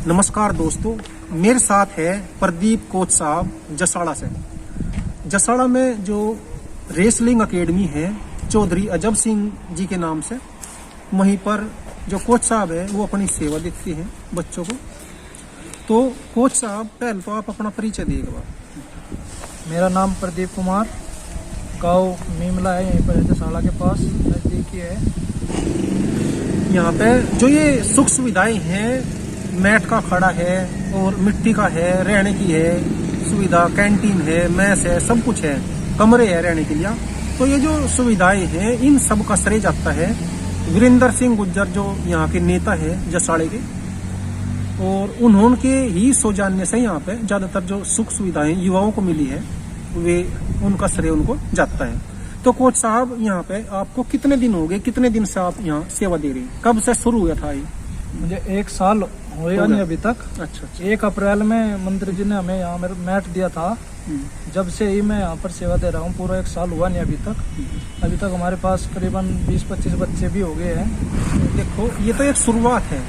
नमस्कार दोस्तों, मेरे साथ है प्रदीप कोच साहब जसाड़ा से। जसाड़ा में जो रेसलिंग एकेडमी है चौधरी अजब सिंह जी के नाम से, वहीं पर जो कोच साहब है वो अपनी सेवा देते हैं बच्चों को। तो कोच साहब पहले तो आप अपना परिचय दिएगा। मेरा नाम प्रदीप कुमार, गांव मीमला है, यहीं पर है जसाड़ा के पास, नज़दीक ही है। यहाँ पे जो ये सुख सुविधाएं हैं, मैट का खड़ा है और मिट्टी का है, रहने की है सुविधा, कैंटीन है, मैस है, सब कुछ है, कमरे है रहने के लिए। तो ये जो सुविधाएं हैं इन सब का श्रेय जाता है वीरेंद्र सिंह गुज्जर, जो यहाँ के नेता है जसाड़े के, और उन्होंने के ही सौजन्य से यहाँ पे ज्यादातर जो सुख सुविधाएं युवाओं को मिली है वे उनका श्रेय उनको जाता है। तो कोच साहब, यहाँ पे आपको कितने दिन हो गए, कितने दिन से आप यहाँ सेवा दे रही हैं, कब से शुरू हुआ था ये? मुझे 1 साल हुआ नहीं अभी तक। अच्छा। 1 अप्रैल में मंत्री जी ने हमें यहाँ मेरा मैट दिया था, जब से ही मैं यहाँ पर सेवा दे रहा हूँ। पूरा 1 साल हुआ नहीं अभी तक। अभी तक हमारे पास करीबन 20-25 बच्चे भी हो गए हैं। देखो, ये तो एक शुरुआत है,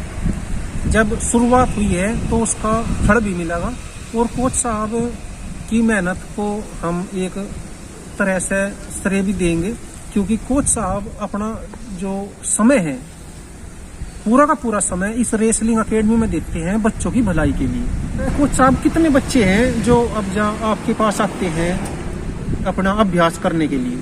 जब शुरुआत हुई है तो उसका फल भी मिलेगा। और कोच साहब की मेहनत को हम एक तरह से श्रेय भी देंगे, क्योंकि कोच साहब अपना जो समय है पूरा का पूरा समय इस रेसलिंग एकेडमी में देते हैं बच्चों की भलाई के लिए। कोच साहब, कितने बच्चे हैं जो अब आपके पास आते हैं अपना अभ्यास करने के लिए?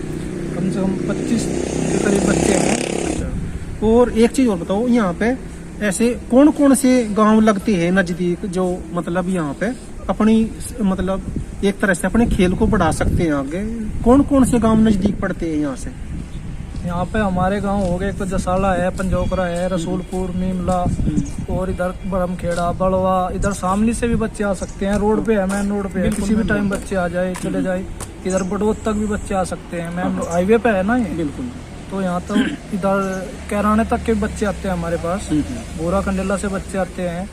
कम से कम 25 के करीब बच्चे हैं। और एक चीज और बताओ, यहाँ पे ऐसे कौन कौन से गांव लगते हैं नजदीक, जो मतलब यहाँ पे अपनी मतलब एक तरह से अपने खेल को बढ़ा सकते हैं आगे? कौन कौन से गांव नजदीक पड़ते हैं यहाँ से? यहाँ पे हमारे गांव हो गए, एक तो जसाड़ा है, पंजोकरा है, रसूलपुर, मीमला, और इधर बरमखेड़ा, बड़वा, इधर शामली से भी बच्चे आ सकते हैं। रोड पे है, मेन रोड पे है, किसी भी टाइम बच्चे आ जाए चले जाए। इधर बडोद तक भी बच्चे आ सकते हैं, मेन हाईवे पे है ना ये। बिल्कुल। तो यहाँ तो इधर कैराने तक के बच्चे आते हैं हमारे पास, बोरा कंडेला से बच्चे आते हैं।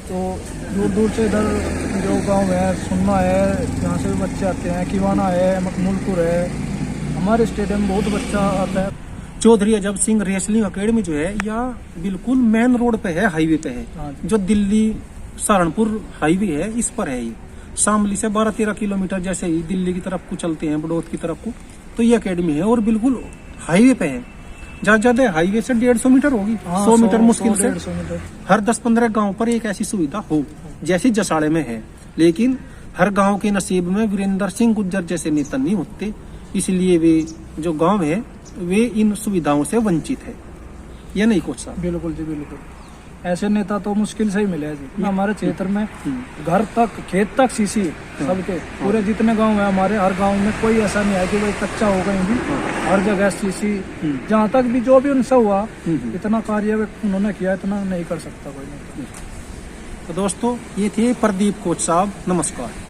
तो दूर दूर से इधर जो गांव है, सुन्ना है, यहाँ से भी बच्चे आते हैं, किवाना है, मकमूलपुर है। हमारे स्टेडियम बहुत बच्चा आता है। चौधरी अजब सिंह रेसलिंग एकेडमी जो है या बिल्कुल मेन रोड पे है, हाईवे पे है, जो दिल्ली सहारनपुर हाईवे है, इस पर है ये। शामली से 12-13 किलोमीटर जैसे ही दिल्ली की तरफ को चलते हैं, बड़ौद की तरफ को, तो ये एकेडमी है और बिल्कुल हाईवे पे है। ज्यादा हाईवे से 150 मीटर होगी, 100 मीटर मुश्किल से। हर 10-15 गांव पर एक ऐसी सुविधा हो जैसी जसाड़े में है। लेकिन हर गांव के नसीब में वीरेंद्र सिंह गुज्जर जैसे नेता नहीं होते, इसलिए वे जो गांव है वे इन सुविधाओं से वंचित है। ये नहीं कोच साहब? बिल्कुल जी, बिल्कुल। ऐसे नेता तो मुश्किल से ही मिले जी हमारे क्षेत्र में। घर तक, खेत तक सीसी सबके, पूरे जितने गांव है हमारे, हर गांव में कोई ऐसा नहीं है कि भाई कच्चा हो कहीं भी। हर जगह सीसी, जहाँ तक भी जो भी उनसे हुआ, इतना कार्य उन्होंने किया, इतना नहीं कर सकता कोई। तो दोस्तों, ये थे प्रदीप कोच साहब। नमस्कार।